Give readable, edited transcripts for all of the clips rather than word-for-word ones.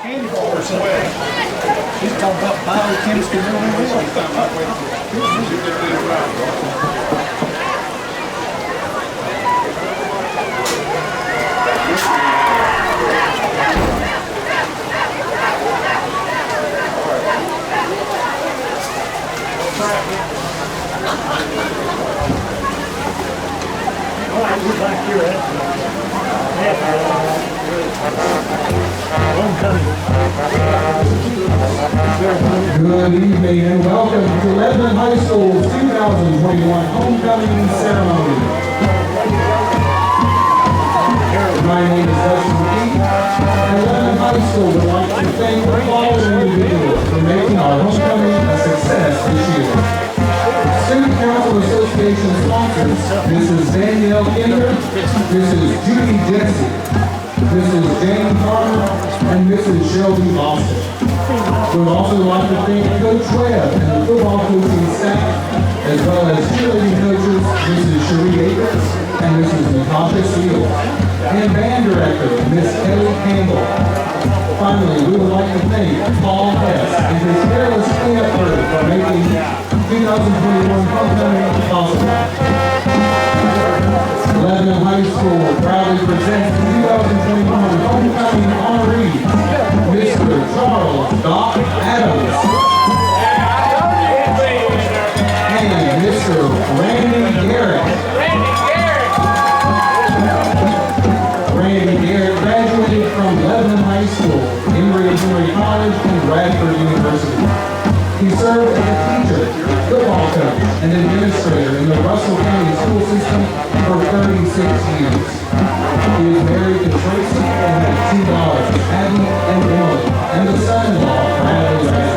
candy bar or something. He's talking about biochemistry and Good evening and welcome to Lebanon High School's 2021 Homecoming Ceremony. My name is Dustin McKee, and Lebanon High School would like to thank the following individuals for making our homecoming a success this year. Student Council Association sponsors, Mrs. Danielle Kinder, Mrs. Judy Jesse, Mrs. Jane Carter, and Mrs. Shelby Boston. We would also like to thank Coach Webb and the football coaching staff, as well as cheerleading coaches, Mrs. Cherie Akers and Mrs. Natasha Steele, and band director, Miss Kelly Campbell. Finally, we would like to thank Paul Hess and his fearless cleanup crew for making 2021 homecoming possible. Lebanon High School proudly presents the 2021 homecoming honorees, Mr. Charles Doc Adams and Mr. Randy Garrett. Randy Garrett graduated from Lebanon High School, Emory College, and Bradford University. He served as a teacher, football coach, and administrator in the Russell County school system for 36 years. He is married to Tracy and has 2 daughters, Abby and Emily, and a son-in-law, Bradley Ray.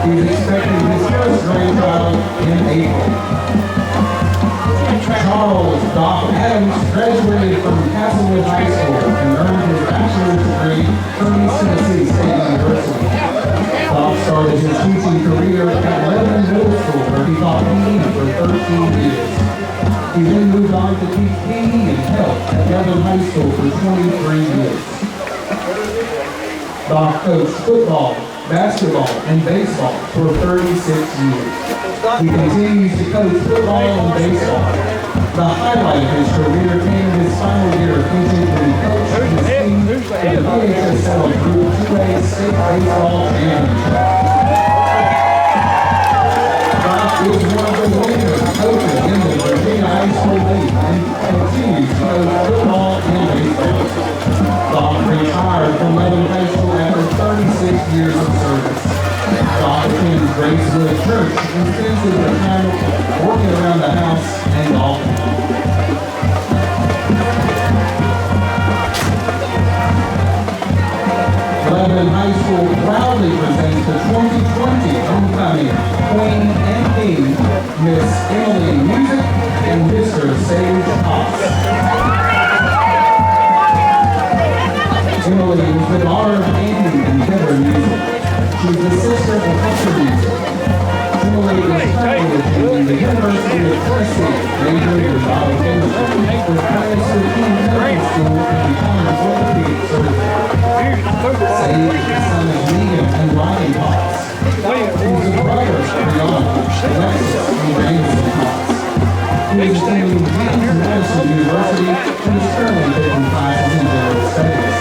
He is expecting his first grandchild in April. Charles Doc Adams graduated from Castlewood High School and earned his bachelor's degree from East Tennessee State University. Doc started his teaching career at Lebanon Middle School, where he taught PE for 13 years. He then moved on to teach PE and health at Lebanon High School for 23 years. Doc coached football, basketball, and baseball for 36 years. He continues to coach football and baseball. The highlight of his career came in his final year of teaching when he coached his team to the PHSL Group 2A State Baseball Championship. Doc is one of the winners coaches in the Virginia High School League and continues to coach football and baseball. Doc retired from Lebanon High School after 36 years of service. Doc attends Gracewood Church and spends his retirement working around the house and golfing. Lebanon High School proudly presents the 2020 homecoming Queen and King, Miss Emily Music and Mr. Sage Haas. Emily was the daughter of Andy and Heather Music. She's the sister of Hector Music. Emily is currently attending the University of Tennessee, majoring in biochemistry, with plans to attend medical school and become an orthopedic surgeon. Sage is the son of Megan and Ryan Potts. He's a brother of Brianna, Alexis, and Jameson Potts. He is attending James Madison University and is currently taking classes in general studies.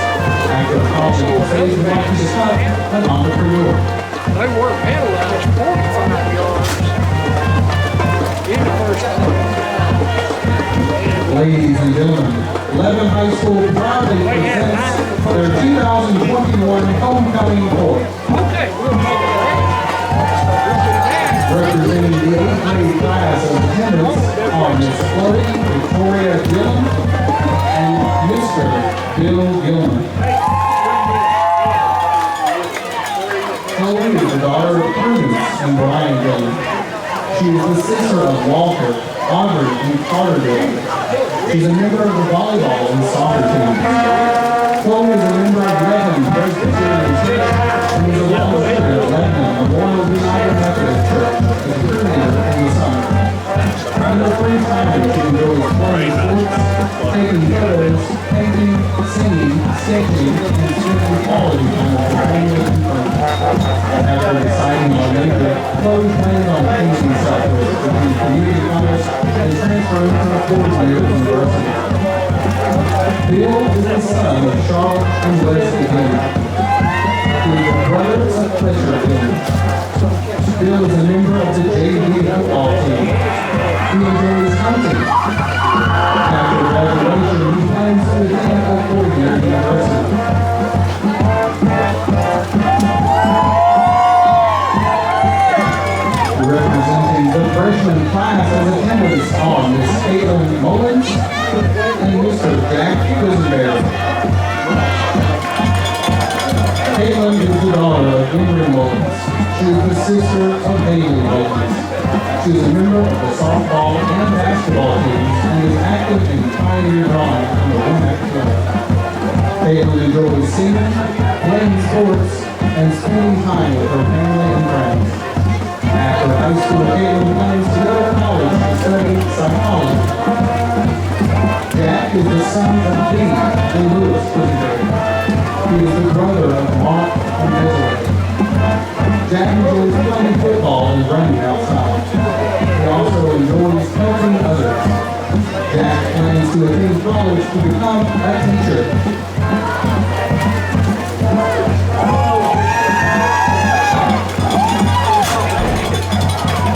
After college, Sage would like to become an entrepreneur. They work penalized 45 yards in the first half. Ladies and gentlemen, Lebanon High School proudly presents their 2021 homecoming court. Okay, we'll make it Representing the 8th grade class of attendance are Miss Chloe Victoria Gillum and Mr. Bill Gilman. Chloe is the daughter of Prudence and Brian Gilman. She is the sister of Walter, Audrey, and Carter Gilman. She's a member of the volleyball and soccer team. Chloe is a member of Lebanon Presbyterian Church and is a volunteer at Lebanon Memorial United Methodist Church as a coordinator in the summer. In her free time, she enjoys playing sports, taking photos, painting, singing, sketching, and spending quality time with her 4-year university. Bill is the son of Charlotte and Leslie Henry. He is the brother of Fletcher Henry. Bill is a member of the JV football team. He enjoys hunting. After graduation, he plans to attend a 4-year university. Representing the freshman class as attendants are Miss Caitlin Mullins and Mr. Jack Quisenberry. Caitlin is the daughter of Henry Mullins. She is the sister of Haley Mullins. She is a member of the softball and basketball teams and is active in pioneer drawing on the WOMAC club. Caitlin enjoys singing, playing sports, and spending time with her family and friends. After high school, Caitlin plans to go to college to study psychology. Jack is the son of Dean and Louis Quisenberry. He is the brother of Mark and Desiree. Jack enjoys playing football and running outside. He also enjoys helping others. Jack plans to attend college to become a teacher.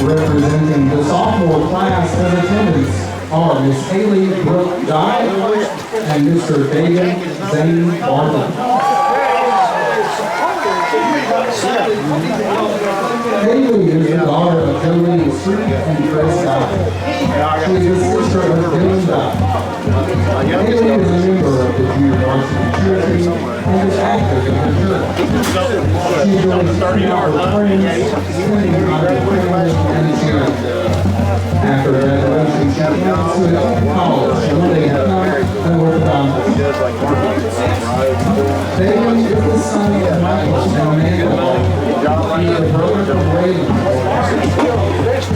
Representing the sophomore class as attendants are Miss Haley Brooke Dye and Mr. David Zane Barton. Haley is the daughter of Jolene Street and Chris Dye. She is the sister of Dylan Dye. Haley is a member of the junior varsity cheerleading and is active in the church. She enjoys starting out with friends, spending time with family, and cheering. After graduation, she plans to attend college and one day become an orthodontist. David is the son of Michael and Amanda Barton. He is the brother of Raven.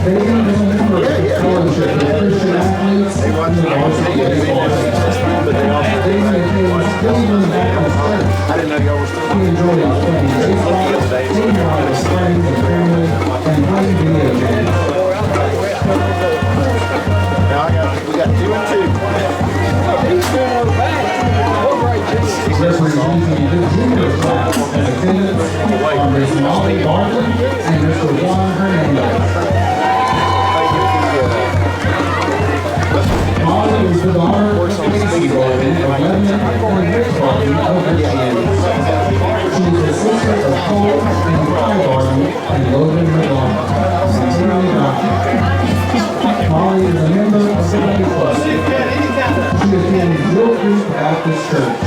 David is a member of the fellowship of Christian athletes and the varsity baseball team. David attends Cleveland Baptist Church. He enjoys playing baseball, hanging out with friends and family, and playing video games. We got 2 and 2. Representing the junior class as attendants are Miss Molly Barton and Mr. Juan Hernandez. Molly is the daughter of Casey Barton of Lebanon and Rick Barton of Virginia. She is the sister of Cole and Kai Barton and Logan McLaughlin. Molly is a member of the Lady Club. She attends Northwood Baptist Church.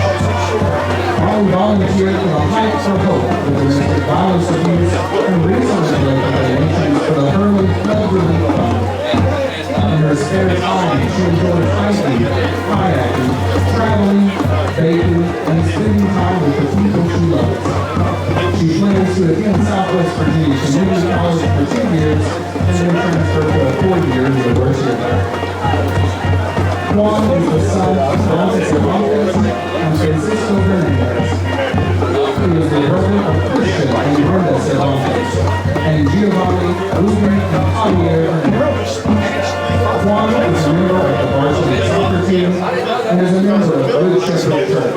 Molly volunteered for the Heights for Hope with domestic violence abuse and recently led donations for the Hurley Flood Relief Fund. In her spare time, she enjoys hiking, kayaking, traveling, baking, and spending time with the people she loves. She plans to attend Southwest Virginia Community College for 2 years and then transfer to a 4-year university. Juan is the son of Francis Cervantes and Francisco Hernandez. He is the brother of Christian and Brenda Cervantes and Giovanni, Ruben, and Javier Hernandez. Juan is a member of the varsity soccer team and is a member of Good Shepherd Church.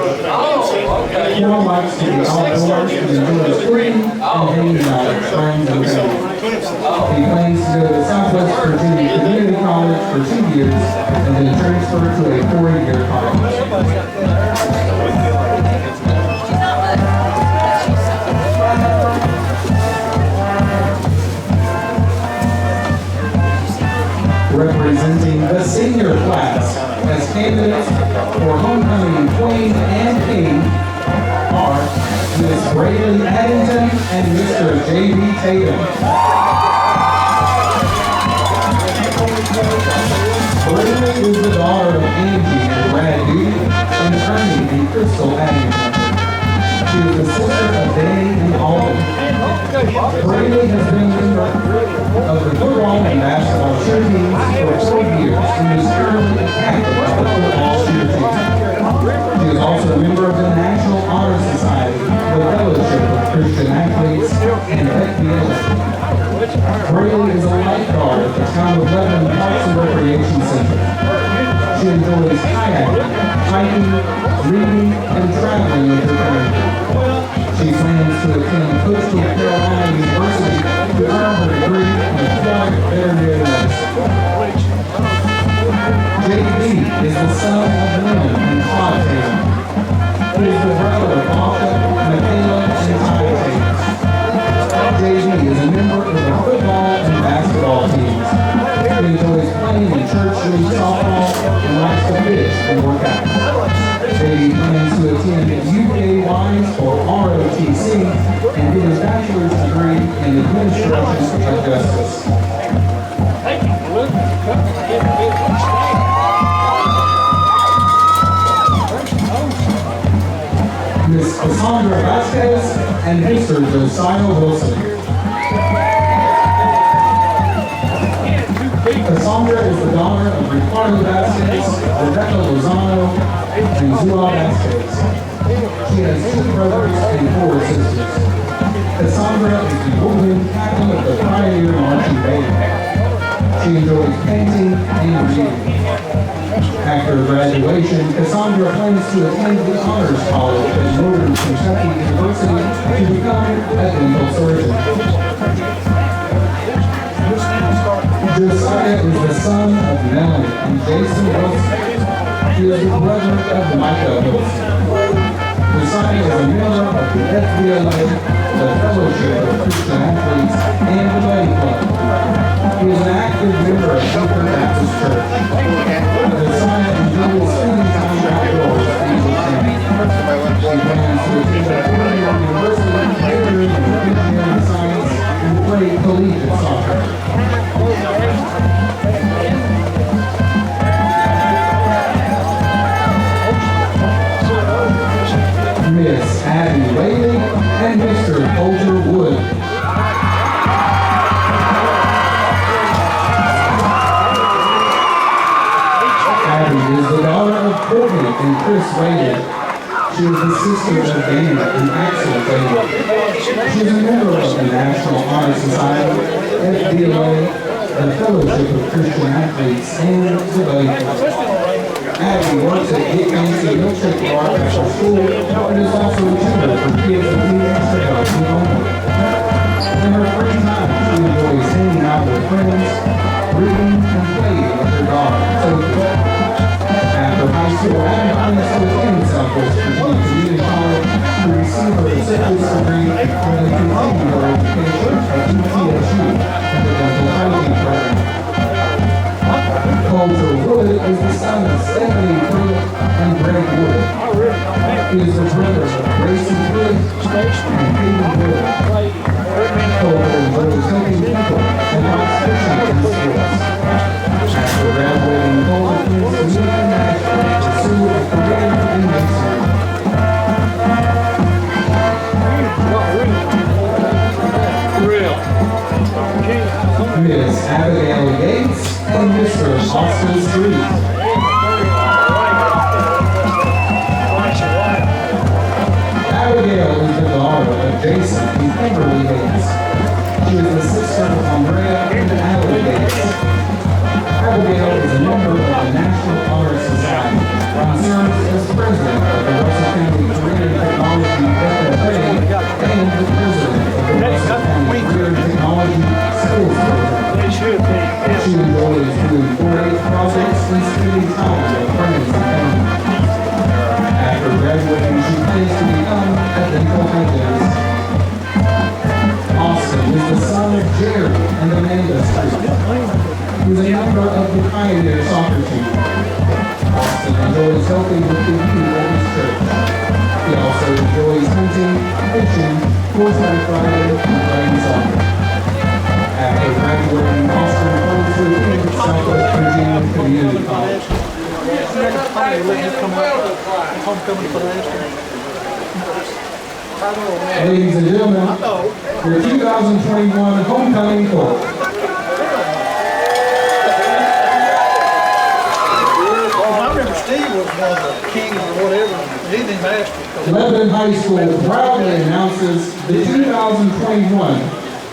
Juan likes to be outdoors and enjoys cooking and hanging out with friends and family. He plans to go to Southwest Virginia Community College for 2 years and then transfer to a 4-year college. Representing the senior class as candidates for homecoming queen and king are Ms. Braylee Addington and Mr. J.B. Tatum. Braylee is the daughter of Angie and Brad Duty and Ernie and Crystal Addington. She is the sister of Danny and Alden. Braylee has been a member of the football and basketball cheer teams for 4 years and is currently a captain of the football cheer team. She is also a member of the National Honor Society, the Fellowship of Christian Athletes, and Pet Village. Braylee is a lifeguard at the Town of Lebanon Parks and Recreation Center. kayaking, hiking, reading, and traveling with her family. She plans to attend Coastal Carolina University to earn her degree in applied veterinary medicine. JB is the son of Lynn and Todd Tatum. He is the brother of Arthur, Michaela, and Ty Tatum. JB is a member of the football and basketball teams. He enjoys playing in church league softball and likes to fish and work out. JB plans to attend UKY's or ROTC and get his bachelor's degree in administration of justice. Ms. Cassandra Vasquez and Mr. Josiah Wilson. Cassandra is the daughter of Ricardo Vasquez, Rebecca Lozano, and Zula Vasquez. She has 2 brothers and 4 sisters. Cassandra is the woman captain of the Pioneer Marching Band. She enjoys painting and reading. After graduation, Cassandra plans to attend the Honors College at Northern Kentucky University to become a dental surgeon. Josiah is the son of Melanie and Jason Wilson. He is the brother of Micah Wilson. Josiah is a member of the FBLA, the Fellowship of Christian Athletes, and the Buddy Club. He is an active member of Southern Baptist Church. Josiah enjoys spending time outdoors with his family. She plans to attend a four-year university major in engineering science and play collegiate soccer. Miss Abby Whaley and Mr. Coulter Wood. Abby is the daughter of Courtney and Chris Whaley. She is the sister of Dana and Axel Whaley. She is a member of the National Honor Society, FBLA, the Fellowship of Christian Athletes, and the Buddy Club. Abby works at Get Fancy Milkshake Bar after school and is also a tutor for kids and teenagers to help with homework. In her free time, she enjoys hanging out with friends, reading, and playing with her dog, Sophie. After high school, Abby plans to attend Southwest Virginia Community College to receive her associate's degree and then continue her education at UTSU in the dental hygiene program. Coulter Wood is the son of Stephanie Wood and Greg Wood. He is the brother of Grayson Wood and Hayden Wood. Coulter enjoys helping people and likes fishing in sports. After graduating, Coulter plans to move to Nashville to pursue a career in masonry. Miss Abigail Gates and Mr. Austin Street. Abigail is the daughter of Jason and Kimberly Gates. She is the sister of Andrea and Allie Gates. Abigail is a member of the National Honor Society and serves as president of the Russell County Career and Technology FFA and the president of the Russell County Career and Technology Schools Program. She enjoys doing 4-H projects and spending time with friends and family. After graduating, she plans to become a dental hygienist. Austin is the son of Jerry and Amanda Street. He is a member of the Pioneer soccer team. Austin enjoys helping with the youth at his church. He also enjoys hunting, fishing, horseback riding, and playing soccer. After graduating, Austin plans to attend Southwest Virginia Community College. Ladies and gentlemen, your 2021 homecoming court. I remember Steve was one of the kings or whatever. He didn't ask me. Lebanon High School proudly announces the 2021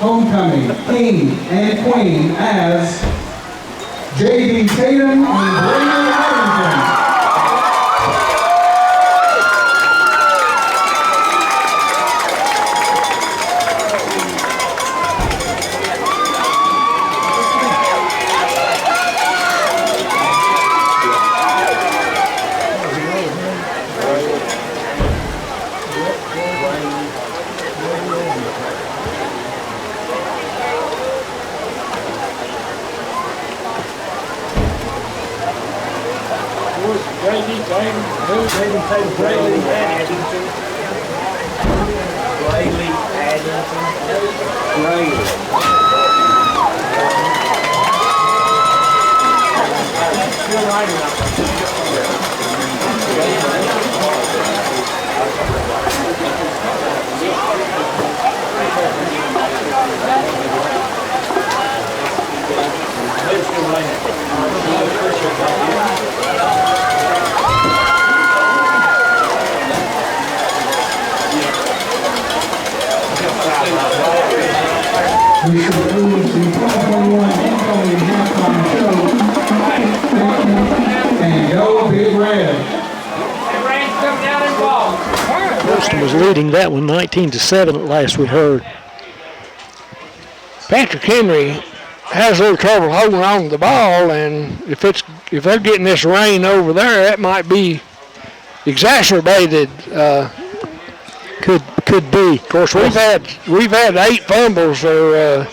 homecoming king and queen as J.D. Tatum and Brandon Harrington. We should move the 2021 incoming halftime show. And go Big Red. Wilson was leading that one 19-7 at last we heard. Patrick Henry has a little trouble holding on to the ball, and if they're getting this rain over there, that might be exacerbated. Could be. Of course, we've had 8 fumbles, or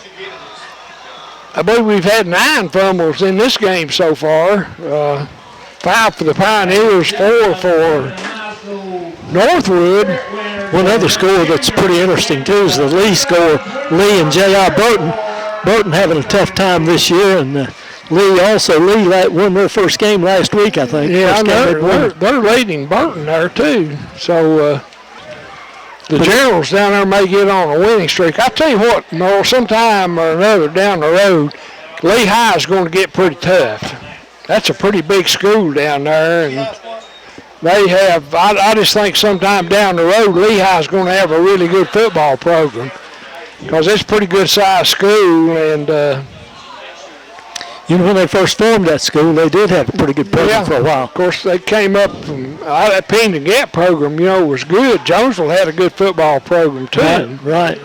I believe we've had 9 fumbles in this game so far. 5 for the Pioneers, 4 for Northwood. One other score that's pretty interesting too is the Lee score. Lee and J.R. Burton. Burton having a tough time this year, and Lee won their first game last week, I think. Yeah, they're leading Burton there too. So the Generals down there may get on a winning streak. I tell you what, Noel, sometime or another down the road, Lehigh is going to get pretty tough. That's a pretty big school down there, and they have. I just think sometime down the road, Lehigh is going to have a really good football program because it's a pretty good sized school, and. When they first formed that school, they did have a pretty good program for a while. Of course, they came up from that Ping and Gap program, was good. Jonesville had a good football program, too. Right.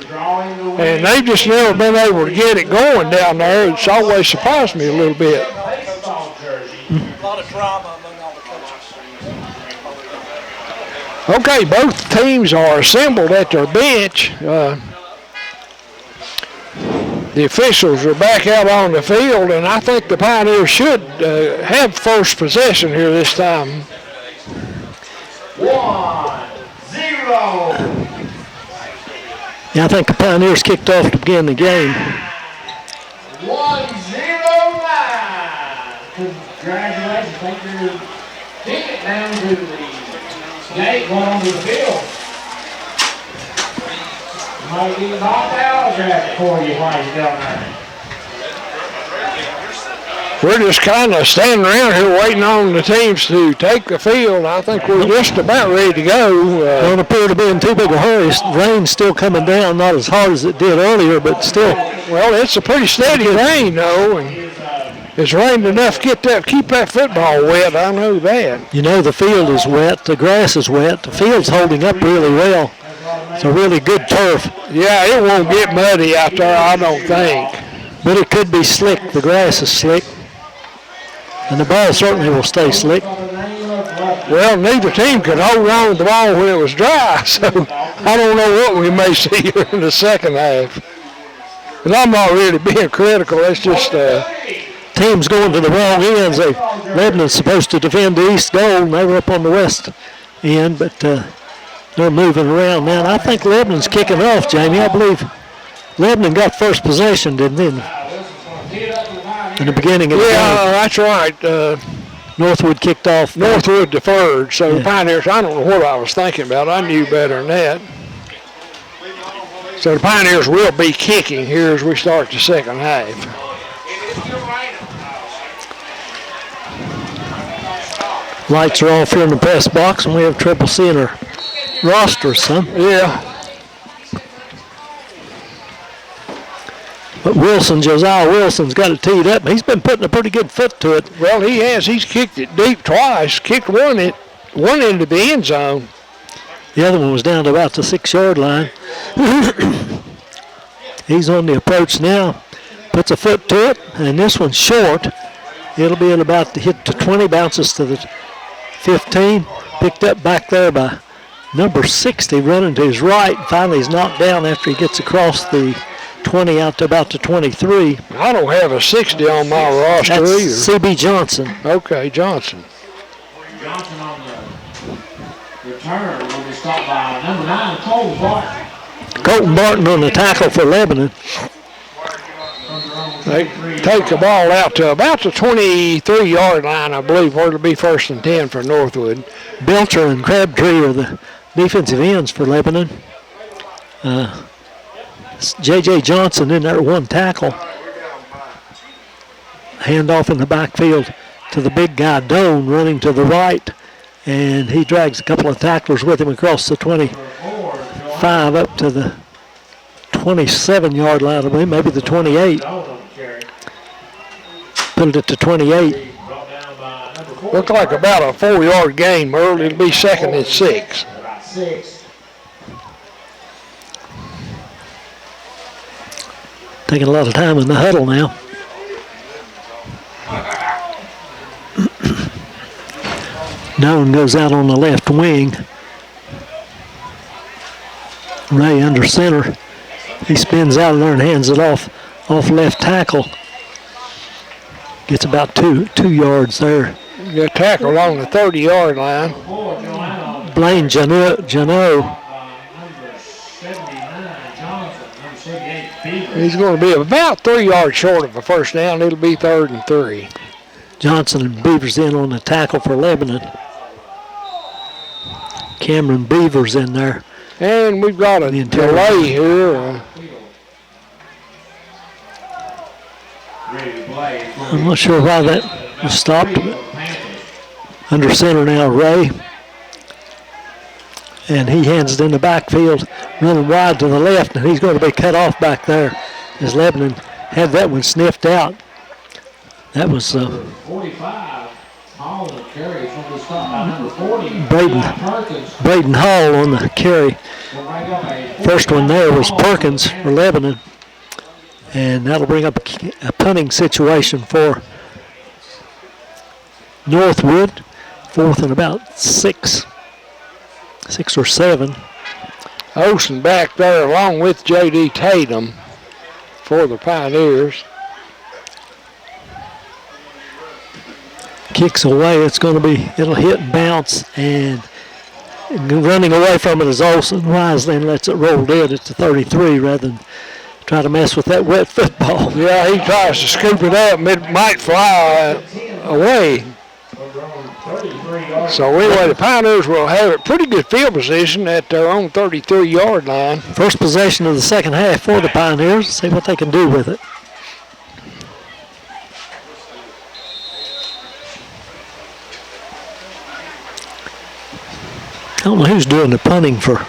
And they've just never been able to get it going down there. It's always surprised me a little bit. A lot of drama among all the coaches. Okay, both teams are assembled at their bench. The officials are back out on the field, and I think the Pioneers should have first possession here this time. 1-0. Yeah, I think the Pioneers kicked off to begin the game. 1-0-9. Congratulations. Take your ticket down to the gate going onto the field. Might be knocked out for you while you're down there. We're just kind of standing around here waiting on the teams to take the field. I think we're just about ready to go. Don't appear to be in too big a hurry. Rain's still coming down, not as hard as it did earlier, but still. Well, it's a pretty steady rain, though, and it's rained enough to keep that football wet. I know that. The field is wet. The grass is wet. The field's holding up really well. It's a really good turf. Yeah, it won't get muddy out there, I don't think. But it could be slick. The grass is slick. And the ball certainly will stay slick. Well, neither team could hold on to the ball when it was dry, so I don't know what we may see here in the second half. And I'm not really being critical. It's just teams going to the wrong ends. Lebanon's supposed to defend the east goal, and they were up on the west end, but they're moving around now. And I think Lebanon's kicking off, Jamie. I believe Lebanon got first possession, didn't they? In the beginning of the game. Yeah, that's right. Northwood kicked off. Northwood deferred, so the Pioneers, I don't know what I was thinking about. I knew better than that. So the Pioneers will be kicking here as we start the second half. Lights are off here in the press box, and we have trouble seeing our rosters, son. Yeah. But Josiah Wilson's got it teed up. He's been putting a pretty good foot to it. Well, he has. He's kicked it deep twice. Kicked one into the end zone. The other one was down to about the 6-yard line. He's on the approach now. Puts a foot to it, and this one's short. It'll be at about to hit the 20, bounces to the 15. Picked up back there by number 60, running to his right. Finally, he's knocked down after he gets across the 20 out to about the 23. I don't have a 60 on my roster That's either. C.B. Johnson. Okay, Johnson. return will be stopped by number 9, Colton Barton. Colton Barton on the tackle for Lebanon. They take the ball out to about the 23-yard line, I believe, where it'll be 1st and 10 for Northwood. Belcher and Crabtree are the defensive ends for Lebanon. J.J. Johnson in there, one tackle. Handoff in the backfield to the big guy, Doan, running to the right. And he drags a couple of tacklers with him across the 25 up to the 27-yard line, I believe, maybe the 28. Put it at the 28. Look like about a 4-yard gain, Merle. It'll be 2nd and 6. Taking a lot of time in the huddle now. Doan goes out on the left wing. Ray under center. He spins out of there and hands it off left tackle. Gets about two yards there. Good tackle along the 30-yard line. Blaine Jano. He's going to be about 3 yards short of a first down. It'll be 3rd and 3. Johnson and Beavers in on the tackle for Lebanon. Cameron Beavers in there. And we've got a delay here. I'm not sure why that was stopped. But under center now, Ray. And he hands it in the backfield, running wide to the left, and he's going to be cut off back there as Lebanon had that one sniffed out. That was 45. Hall on the carry. It's going to be stopped by number 40. Braden Hall on the carry. First one there was Perkins for Lebanon. And that'll bring up a punting situation for Northwood. 4th and about 6 or 7. Olsen back there along with J.D. Tatum for the Pioneers. Kicks away. It'll hit and bounce, and running away from it is Olsen. Wisely lets it roll dead at the 33 rather than try to mess with that wet football. Yeah, he tries to scoop it up. It might fly away. So anyway, the Pioneers will have a pretty good field position at their own 33-yard line. First possession of the second half for the Pioneers. See what they can do with it. I don't know who's doing the punting for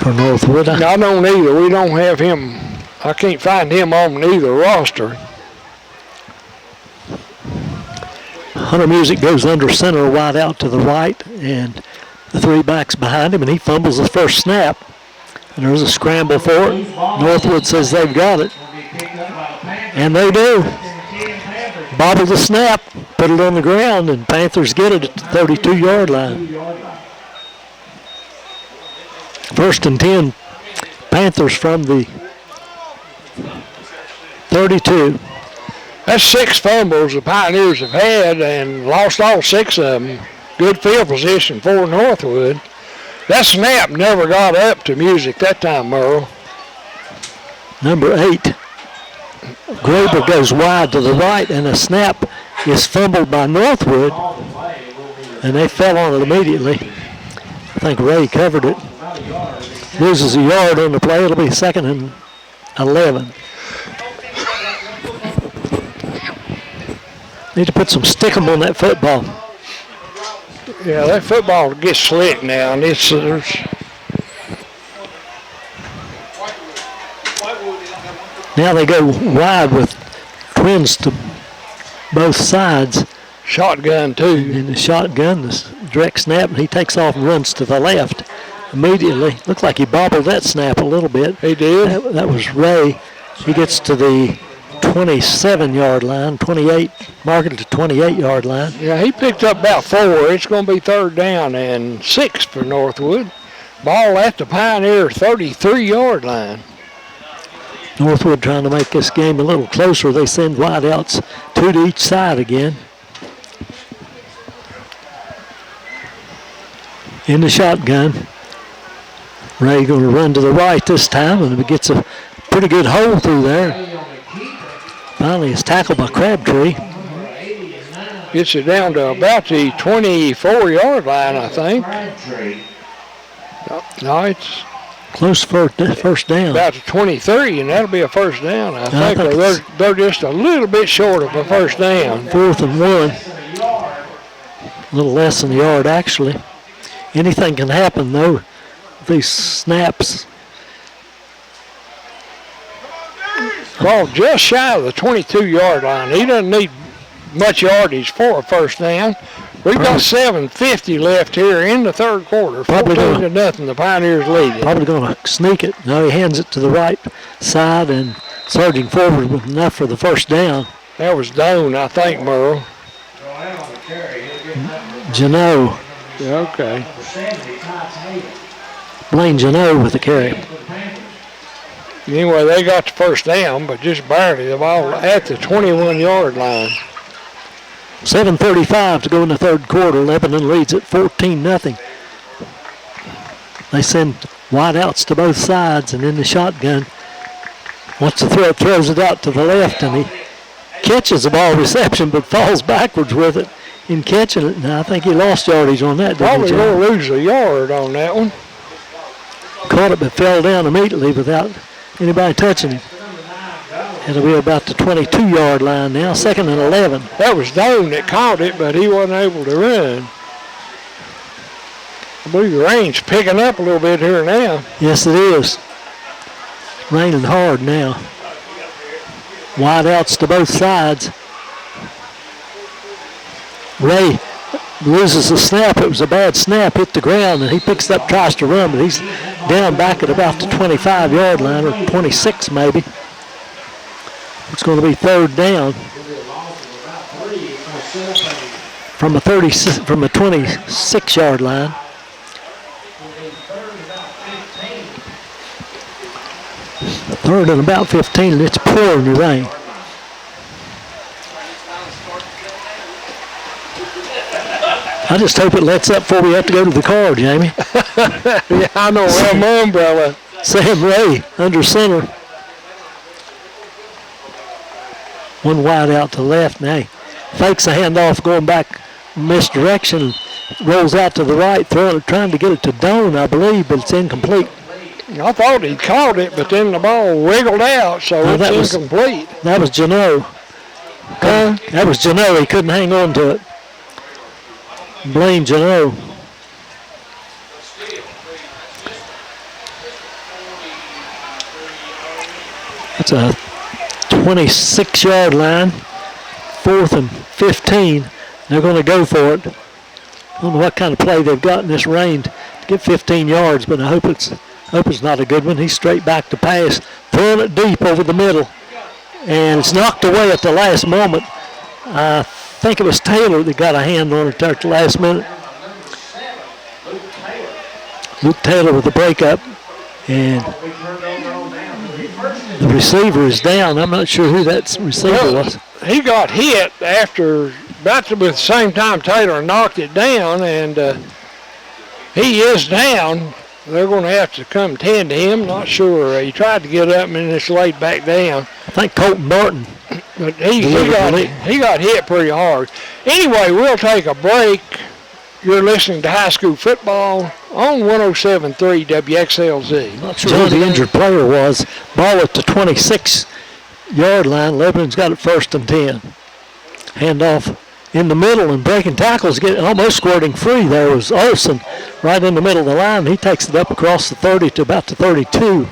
Northwood. I don't either. We don't have him. I can't find him on either roster. Hunter Music goes under center, wide out to the right, and the 3 backs behind him, and he fumbles the first snap. And there's a scramble for it. Northwood says they've got it. And they do. Bobble the snap, put it on the ground, and Panthers get it at the 32-yard line. 1st and 10, Panthers from the 32. That's 6 fumbles the Pioneers have had and lost all 6 of them. Good field position for Northwood. That snap never got up to Music that time, Merle. Number 8, Graber goes wide to the right, and a snap is fumbled by Northwood, and they fell on it immediately. I think Ray covered it. Loses a yard on the play. It'll be 2nd and 11. Need to put some stickum on that football. Yeah, that football gets slick now, and there's now they go wide with twins to both sides. shotgun too. In the shotgun, the direct snap, and he takes off and runs to the left immediately. Looked like he bobbled that snap a little bit. He did. That was Ray. He gets to the 27-yard line, 28, marking to 28-yard line. Yeah, he picked up about 4. It's going to be 3rd down and 6 for Northwood. Ball at the Pioneer 33-yard line. Northwood trying to make this game a little closer. They send wideouts 2 to each side again. in the shotgun. Ray going to run to the right this time, and he gets a pretty good hole through there. Finally, it's tackled by Crabtree. Gets it down to about the 24-yard line, I think. No, it's close first down. About the 23, and that'll be a first down. I think they're just a little bit short of a first down. 4th and 1. A little less than a yard, actually. Anything can happen, though. These snaps. Ball just shy of the 22-yard line. He doesn't need much yardage for a first down. We've got 7:50 left here in the third quarter. 14-0. The Pioneers lead it. Probably going to sneak it. Now he hands it to the right side and surging forward with enough for the first down. That was Doan, I think, Merle. Jano. Yeah, okay. Blaine Jano with the carry. Anyway, they got the first down, but just barely. The ball at the 21-yard line. 7:35 to go in the third quarter. Lebanon leads at 14-0. They send wide outs to both sides, and in the shotgun, wants to throw it, throws it out to the left, and he catches the ball reception, but falls backwards with it in catching it. And I think he lost yardage on that. Probably going to lose a yard on that one. Caught it, but fell down immediately without anybody touching him. It'll be about the 22-yard line now, 2nd and 11. That was Doan that caught it, but he wasn't able to run. I believe the rain's picking up a little bit here now. Yes, it is. It's raining hard now. Wide outs to both sides. Ray loses the snap. It was a bad snap, hit the ground, and he picks up, tries to run, but he's down back at about the 25-yard line, or 26 maybe. It's going to be third down from a 26-yard line. Third and about 15, and it's pouring the rain. I just hope it lets up before we have to go to the car, Jamie. Yeah, I know. Well, my umbrella. Sam Ray under center. One wide out to left. Now he fakes a handoff going back misdirection. Rolls out to the right, trying to get it to Doan, I believe, but it's incomplete. I thought he caught it, but then the ball wiggled out, so it's incomplete. That was Jano. That was Jano. He couldn't hang on to it. Blaine Jano. That's a 26-yard line, 4th and 15. They're going to go for it. I don't know what kind of play they've got in this rain to get 15 yards, but I hope it's not a good one. He's straight back to pass, throwing it deep over the middle, and it's knocked away at the last moment. I think it was Taylor that got a hand on it there at the last minute. Luke Taylor with the breakup, and the receiver is down. I'm not sure who that receiver was. He got hit after about with the same time Taylor knocked it down, and he is down. They're going to have to come tend to him. Not sure. He tried to get up and then it's laid back down. I think Colton Barton. But he got hit pretty hard. Anyway, we'll take a break. You're listening to high school football on 107.3 WXLZ. Not sure who the injured player was. Ball at the 26-yard line. Lebanon's got it 1st and 10. Handoff in the middle and breaking tackles, getting almost squirting free. There was Olsen right in the middle of the line. He takes it up across the 30 to about the 32.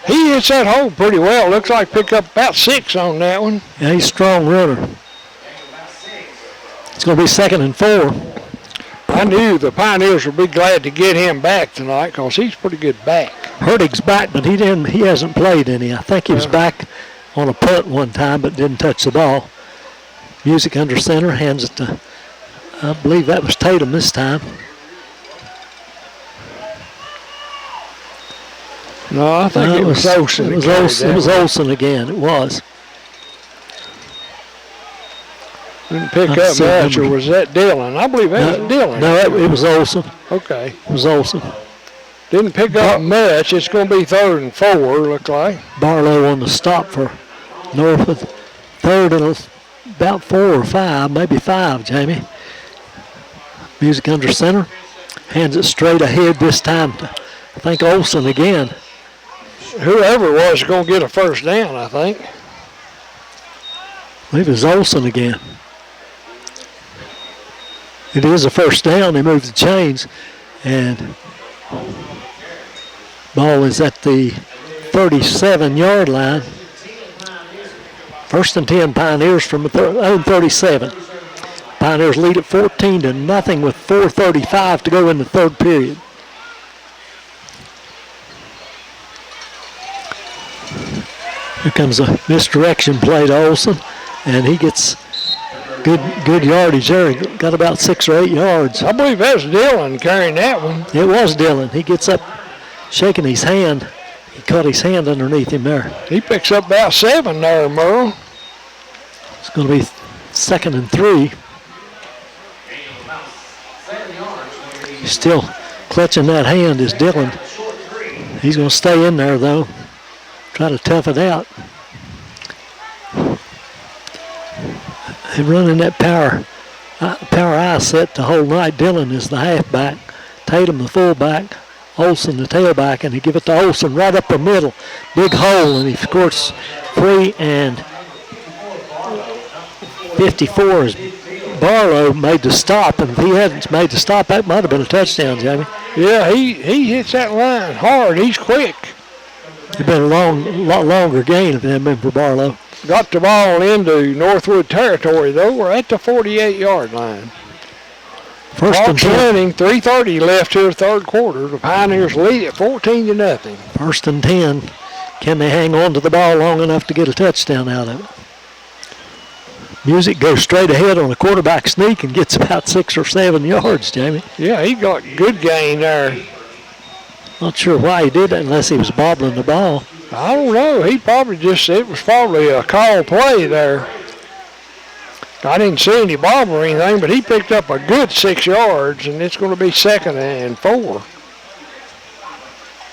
He hits that hole pretty well. Looks like pick up about 6 on that one. Yeah, he's a strong runner. It's going to be 2nd and 4. I knew the Pioneers would be glad to get him back tonight because he's pretty good back. Hertig's back, but he hasn't played any. I think he was back on a punt one time but didn't touch the ball. Music under center, hands it to, I believe that was Tatum this time. No, I think it was Olsen. It was Olsen again. It was. Didn't pick Let's up see, much, or number- was that Dillon? I believe that was Dillon. No, it was Olson. Okay. It was Olson. Didn't pick up much. It's going to be 3rd and 4, look like. Barlow on the stop for Northwood. 3rd and about 4 or 5, maybe 5, Jamie. Music under center. Hands it straight ahead this time to, I think, Olson again. Whoever it was going to get a first down, I think. I believe it was Olson again. It is a first down. They moved the chains. And ball is at the 37-yard line. 1st and 10 Pioneers from the own 37. Pioneers lead at 14-0 with 4:35 to go in the 3rd period. Here comes a misdirection play to Olson, and he gets good yardage there. He got about 6 or 8 yards. I believe that was Dillon carrying that one. It was Dillon. He gets up, shaking his hand. He caught his hand underneath him there. He picks up about 7 there, Merle. It's going to be 2nd and 3. Still clutching that hand is Dillon. He's going to stay in there, though. Try to tough it out. They're running that power eye set the whole night. Dillon is the halfback, Tatum the fullback, Olson the tailback, and they give it to Olson right up the middle. Big hole, and he scores 3 and 54 is Barlow made the stop, and if he hadn't made the stop, that might have been a touchdown, Jamie. Yeah, he hits that line hard. He's quick. It'd been a lot longer gain if it hadn't been for Barlow. Got the ball into Northwood territory, though. We're at the 48-yard line. 1st and 10. Running, 3:30 left here, 3rd quarter. The Pioneers lead at 14-0. 1st and 10. Can they hang on to the ball long enough to get a touchdown out of it? Music goes straight ahead on a quarterback sneak and gets about 6 or 7 yards, Jamie. Yeah, he got good gain there. Not sure why he did that unless he was bobbling the ball. I don't know. He probably it was probably a call play there. I didn't see any bobble or anything, but he picked up a good 6 yards, and it's going to be 2nd and 4.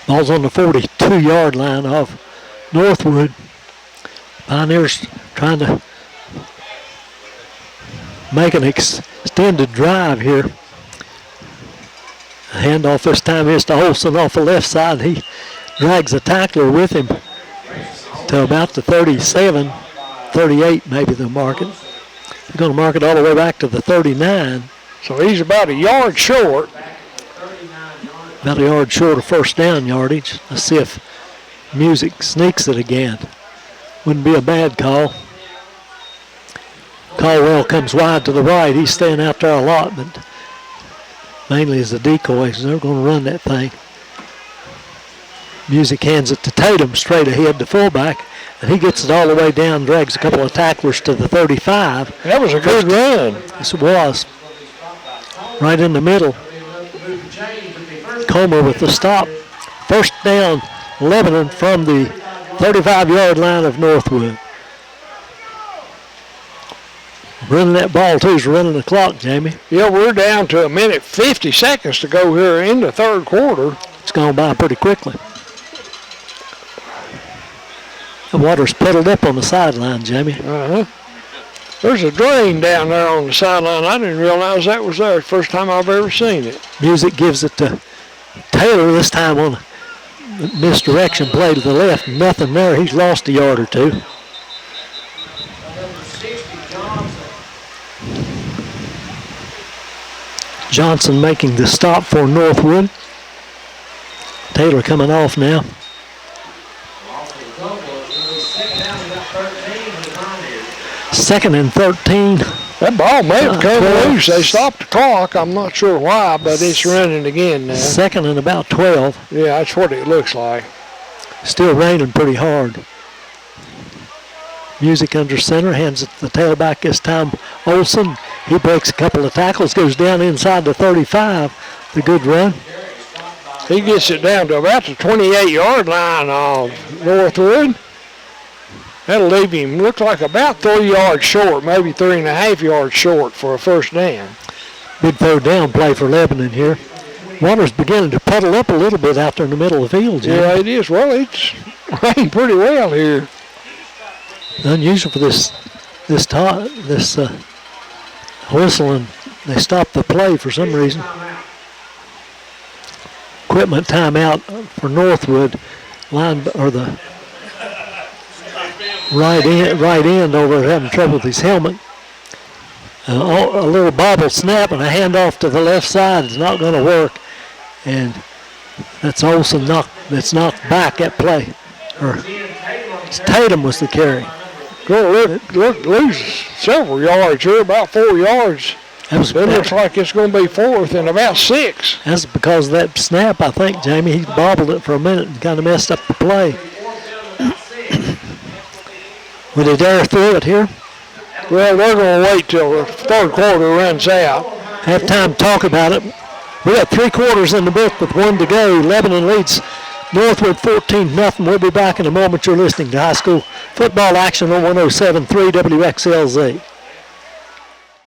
Ball's on the 42-yard line of Northwood. Pioneers trying to make an extended drive here. The handoff this time is to Olson off the left side. He drags a tackler with him to about the 37, 38 maybe they'll mark it. They're going to mark it all the way back to the 39. So he's about a yard short. About a yard short of first down yardage. Let's see if Music sneaks it again. Wouldn't be a bad call. Caldwell comes wide to the right. He's staying out there a lot, but mainly as a decoy, so they're going to run that thing. Music hands it to Tatum straight ahead to fullback, and he gets it all the way down, drags a couple of tacklers to the 35. That was a good run. Yes, it was. Right in the middle. Comer with the stop. First down, Lebanon from the 35-yard line of Northwood. Running that ball, too, is running the clock, Jamie. Yeah, we're down to 1:50 seconds to go here in the 3rd quarter. It's gone by pretty quickly. The water's puddled up on the sideline, Jamie. Uh-huh. There's a drain down there on the sideline. I didn't realize that was there. First time I've ever seen it. Music gives it to Taylor this time on a misdirection play to the left. Nothing there. He's lost a yard or two. Johnson making the stop for Northwood. Taylor coming off now. Second and 13. That ball may have come loose. They stopped the clock. I'm not sure why, but it's running again now. Second and about 12. Yeah, that's what it looks like. Still raining pretty hard. Music under center, hands it to the tailback this time. Olson, he breaks a couple of tackles, goes down inside the 35. The good run. He gets it down to about the 28-yard line of Northwood. That'll leave him, looks like about 3 yards short, maybe 3.5 yards short for a first down. Good third down play for Lebanon here. Water's beginning to puddle up a little bit out there in the middle of the field, Jim. Yeah, it is. Well, it's rained pretty well here. Unusual for this whistle, and they stopped the play for some reason. Equipment timeout for Northwood. The right end over there having trouble with his helmet. A little bobble snap and a handoff to the left side is not going to work, and that's Olsen that's knocked back that play. Or Tatum was the carry. Going to lose several yards here, about 4 yards. It looks like it's going to be fourth and about 6. That's because of that snap, I think, Jamie. He bobbled it for a minute and kind of messed up the play. Would they dare throw it here? Well, they're going to wait till the third quarter runs out. Have time to talk about it. We got 3 quarters in the book with 1 to go. Lebanon leads Northwood 14-0. We'll be back in a moment. You're listening to high school football action on 107.3 WXLZ.